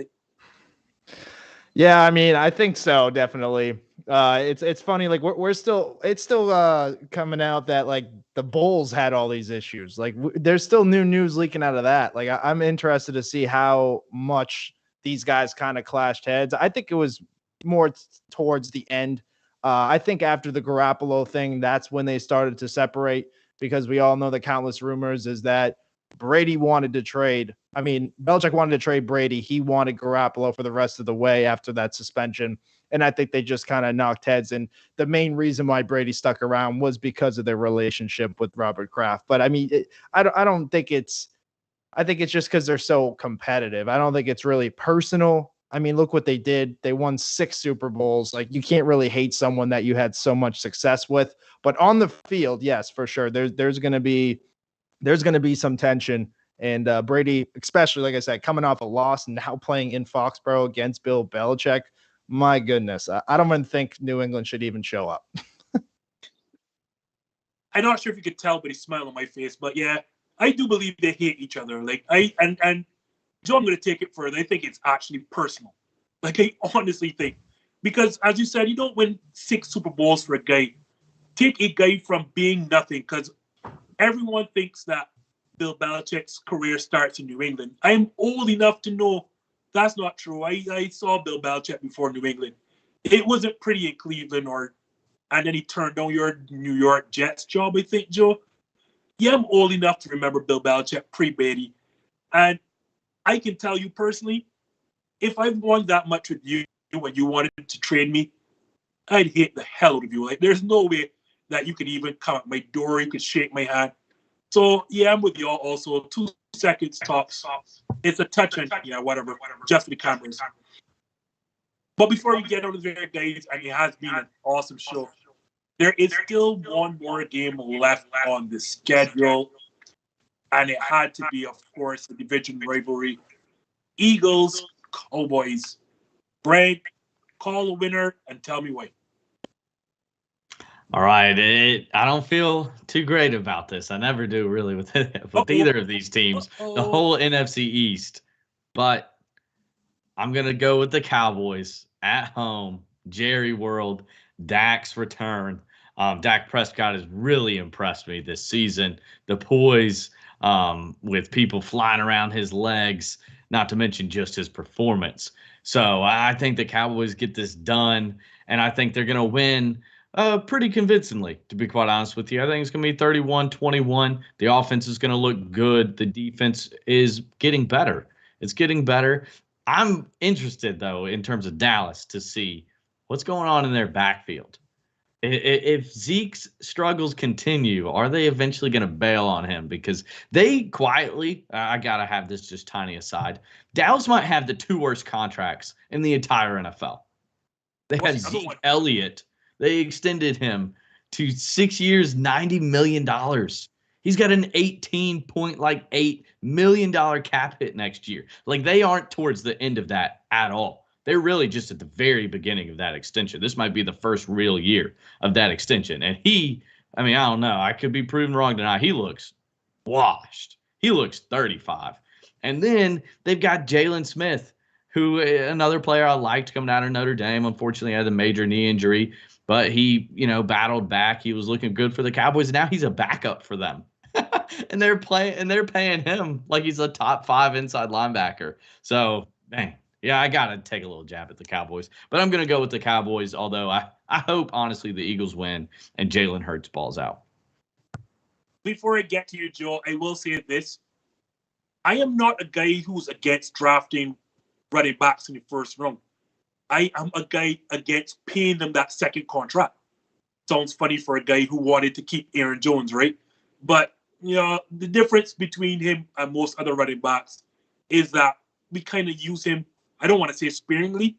Yeah, I mean, I think so, definitely. It's funny, like it's still coming out that like the Bulls had all these issues. Like there's still new news leaking out of that. Like I'm interested to see how much these guys kind of clashed heads. I think it was more towards the end. I think after the Garoppolo thing, that's when they started to separate, because we all know the countless rumors is that Brady wanted to trade. I mean, Belichick wanted to trade Brady. He wanted Garoppolo for the rest of the way after that suspension. And I think they just kind of knocked heads. And the main reason why Brady stuck around was because of their relationship with Robert Kraft. But I mean, I think it's just because they're so competitive. I don't think it's really personal. I mean, look what they did. They won 6 Super Bowls. Like you can't really hate someone that you had so much success with. But on the field, yes, for sure. There's going to be some tension. And Brady, especially, like I said, coming off a loss and now playing in Foxborough against Bill Belichick, my goodness, I don't even think New England should even show up. I'm not sure if you could tell, but he's smiling on my face. But yeah, I do believe they hate each other. Like and Joe, I'm going to take it further. I think it's actually personal. Like I honestly think, because as you said, you don't win 6 Super Bowls for a guy. Take a guy from being nothing, because everyone thinks that Bill Belichick's career starts in New England. I am old enough to know that's not true. I saw Bill Belichick before New England. It wasn't pretty in Cleveland, and then he turned down your New York Jets job, I think, Joe. Yeah, I'm old enough to remember Bill Belichick pre-Brady. And I can tell you personally, if I won that much with you when you wanted to trade me, I'd hate the hell out of you. Like, there's no way that you could even come at my door, you could shake my hand. So yeah, I'm with y'all also. 2 seconds tops. It's a touch and whatever, just for the cameras. But before we get over there, guys, and it has been an awesome show. There is still one more game left on the schedule, and it had to be, of course, the division rivalry. Eagles, Cowboys. Brad, call the winner and tell me why. All right, I don't feel too great about this. I never do really with either of these teams, the whole NFC East. But I'm gonna go with the Cowboys at home, Jerry World, Dak's return. Dak Prescott has really impressed me this season. The poise, with people flying around his legs, not to mention just his performance. So I think the Cowboys get this done, and I think they're gonna win. Pretty convincingly, to be quite honest with you. I think it's going to be 31-21. The offense is going to look good. The defense is getting better. It's getting better. I'm interested, though, in terms of Dallas to see what's going on in their backfield. If Zeke's struggles continue, are they eventually going to bail on him? Because they quietly, I got to have this just tiny aside, Dallas might have the 2 worst contracts in the entire NFL. They had Zeke Elliott. They extended him to 6 years, $90 million. He's got an $18.8 million cap hit next year. Like, they aren't towards the end of that at all. They're really just at the very beginning of that extension. This might be the first real year of that extension. And I don't know. I could be proven wrong tonight. He looks washed. He looks 35. And then they've got Jalen Smith, who another player I liked coming out of Notre Dame. Unfortunately, had a major knee injury. But he, battled back. He was looking good for the Cowboys. Now he's a backup for them. and they're paying him like he's a top 5 inside linebacker. So, man, yeah, I got to take a little jab at the Cowboys. But I'm going to go with the Cowboys, although I hope, honestly, the Eagles win and Jalen Hurts balls out. Before I get to you, Joe, I will say this. I am not a guy who's against drafting running backs in the first round. I am a guy against paying them that second contract. Sounds funny for a guy who wanted to keep Aaron Jones, right? But, the difference between him and most other running backs is that we kind of use him, I don't want to say sparingly,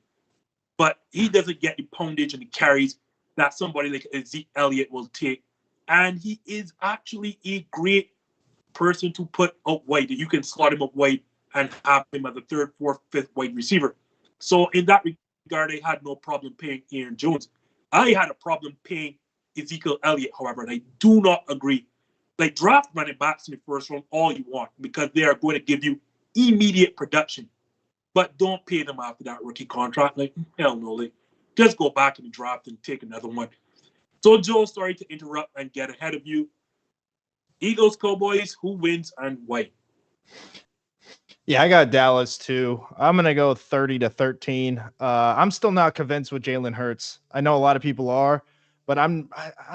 but he doesn't get the poundage and the carries that somebody like Zeke Elliott will take. And he is actually a great person to put out wide. You can slot him up wide and have him as a 3rd, 4th, 5th wide receiver. So in that regard, I had no problem paying Aaron Jones. I had a problem paying Ezekiel Elliott, however, and I do not agree. Like, draft running backs in the first round all you want, because they are going to give you immediate production. But don't pay them after that rookie contract. Like, hell no. Like, just go back in the draft and take another one. So, Joe, sorry to interrupt and get ahead of you. Eagles, Cowboys, who wins and why? Yeah, I got Dallas too. I'm going to go 30-13. I'm still not convinced with Jalen Hurts. I know a lot of people are, but I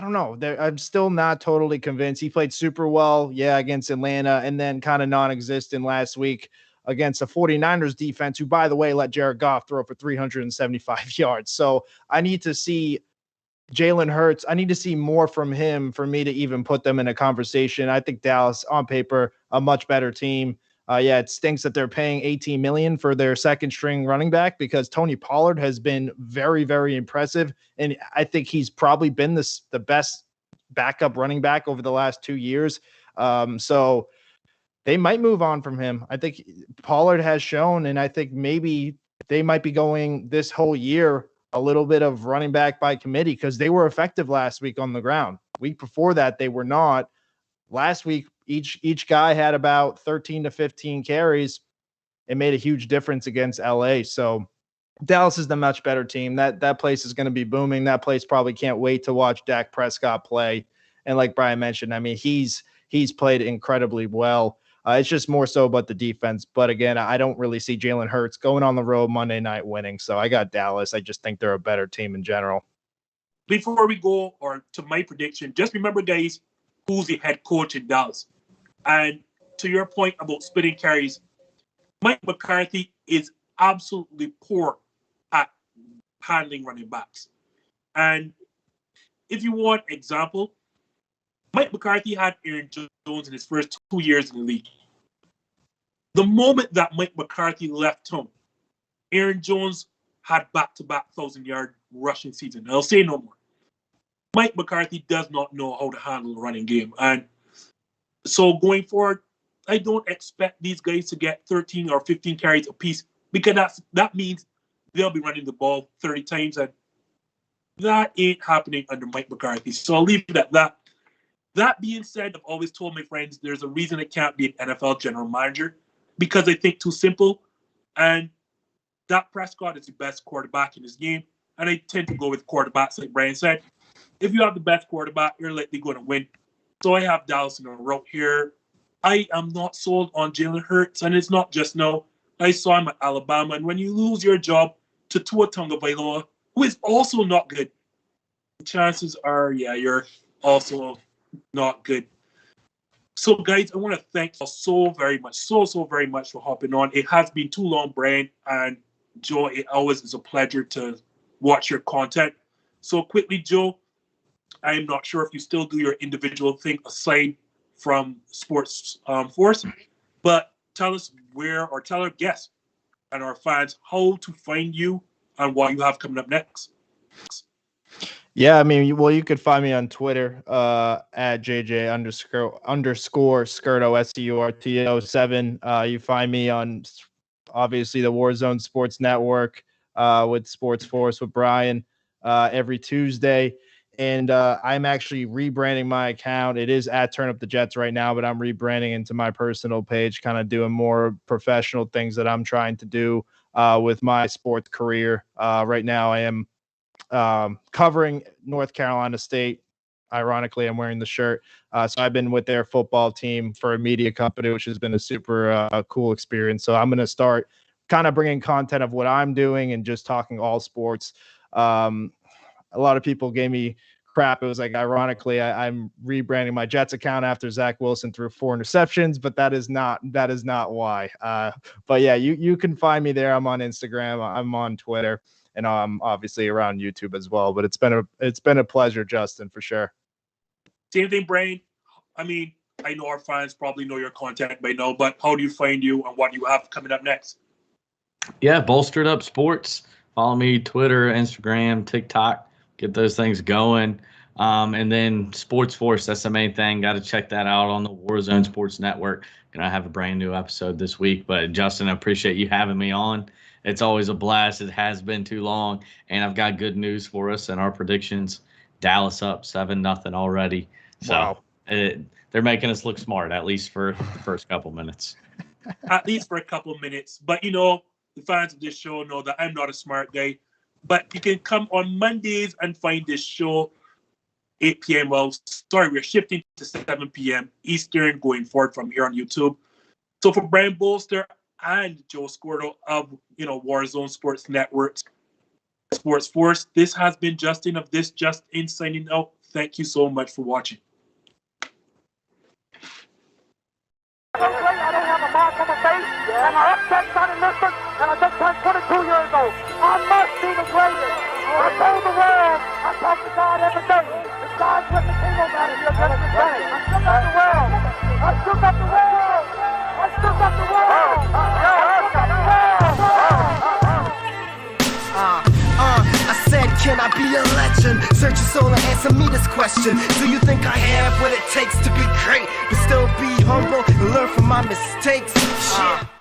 don't know. I'm still not totally convinced. He played super well, against Atlanta, and then kind of non-existent last week against the 49ers defense, who, by the way, let Jared Goff throw for 375 yards. So I need to see Jalen Hurts. I need to see more from him for me to even put them in a conversation. I think Dallas, on paper, a much better team. It stinks that they're paying $18 million for their second string running back, because Tony Pollard has been very, very impressive. And I think he's probably been the best backup running back over the last 2 years. So they might move on from him. I think Pollard has shown, and I think maybe they might be going this whole year a little bit of running back by committee, because they were effective last week on the ground. Week before that, they were not. Last week, each guy had about 13 to 15 carries. It made a huge difference against LA. So Dallas is the much better team. That place is going to be booming. That place probably can't wait to watch Dak Prescott play. And like Brian mentioned, he's played incredibly well. It's just more so about the defense. But again, I don't really see Jalen Hurts going on the road Monday night winning. So I got Dallas. I just think they're a better team in general. Before we go to my prediction, just remember, guys, who's the head coach in Dallas. And to your point about splitting carries, Mike McCarthy is absolutely poor at handling running backs. And if you want example, Mike McCarthy had Aaron Jones in his first 2 years in the league. The moment that Mike McCarthy left home, Aaron Jones had back-to-back 1,000-yard rushing season. I'll say no more. Mike McCarthy does not know how to handle the running game. And so going forward, I don't expect these guys to get 13 or 15 carries apiece, because that means they'll be running the ball 30 times, and that ain't happening under Mike McCarthy. So I'll leave it at that. That being said, I've always told my friends there's a reason I can't be an NFL general manager, because I think too simple. And Dak Prescott is the best quarterback in this game. And I tend to go with quarterbacks, like Brian said. If you have the best quarterback, you're likely going to win. So I have Dallas in a route here. I am not sold on Jalen Hurts, and it's not just now. I saw him at Alabama, and when you lose your job to Tua Tagovailoa, who is also not good, the chances are, you're also not good. So, guys, I want to thank you so very much for hopping on. It has been too long, Brian and Joe. It always is a pleasure to watch your content. So, quickly, Joe, I'm not sure if you still do your individual thing aside from Sports Force, but tell us tell our guests and our fans how to find you and what you have coming up next. Yeah, I mean, you could find me on Twitter at JJ underscore Scurto SCURTO7. You find me on obviously the Warzone Sports Network with Sports Force with Brian every Tuesday. And I'm actually rebranding my account. It is at Turn Up the Jets right now, but I'm rebranding into my personal page, kind of doing more professional things that I'm trying to do with my sports career. Right now, I am covering North Carolina State. Ironically, I'm wearing the shirt. So I've been with their football team for a media company, which has been a super cool experience. So I'm going to start kind of bringing content of what I'm doing and just talking all sports. A lot of people gave me crap. It was like, ironically, I'm rebranding my Jets account after Zach Wilson threw 4 interceptions, but that is not why. But yeah, you can find me there. I'm on Instagram. I'm on Twitter, and I'm obviously around YouTube as well. But it's been a pleasure, Justin, for sure. Same thing, Brian. I mean, I know our fans probably know your content by now, but how do you find you and what do you have coming up next? Yeah, Bolstered Up Sports. Follow me, Twitter, Instagram, TikTok. Get those things going. And then Sports Force, that's the main thing. Got to check that out on the Warzone Sports Network. Going to have a brand new episode this week. But, Justin, I appreciate you having me on. It's always a blast. It has been too long. And I've got good news for us and our predictions. Dallas up 7-0 already. So wow. They're making us look smart, at least for the first couple minutes. At least for a couple of minutes. But, the fans of this show know that I'm not a smart guy. But you can come on Mondays and find this show 8 p.m. Well, sorry, we're shifting to 7 p.m. Eastern going forward from here on YouTube. So for Brian Bolster and Joe Scurto of Warzone Sports Network, Sports Force, this has been Justin of This Just In signing out. Thank you so much for watching. I don't have a mark on my face, and I upset Sonny Liston, and I just turned 22 years old. I must be the greatest. I told the world, I talk to God every day. If God's with me, ain't nobody here just the same. I shook up the world. I shook up the world. I shook up the world. I said, can I be a legend? Search your soul and answer me this question. Do you think I have what it takes to be great, but still be humble and learn from my mistakes? Shit.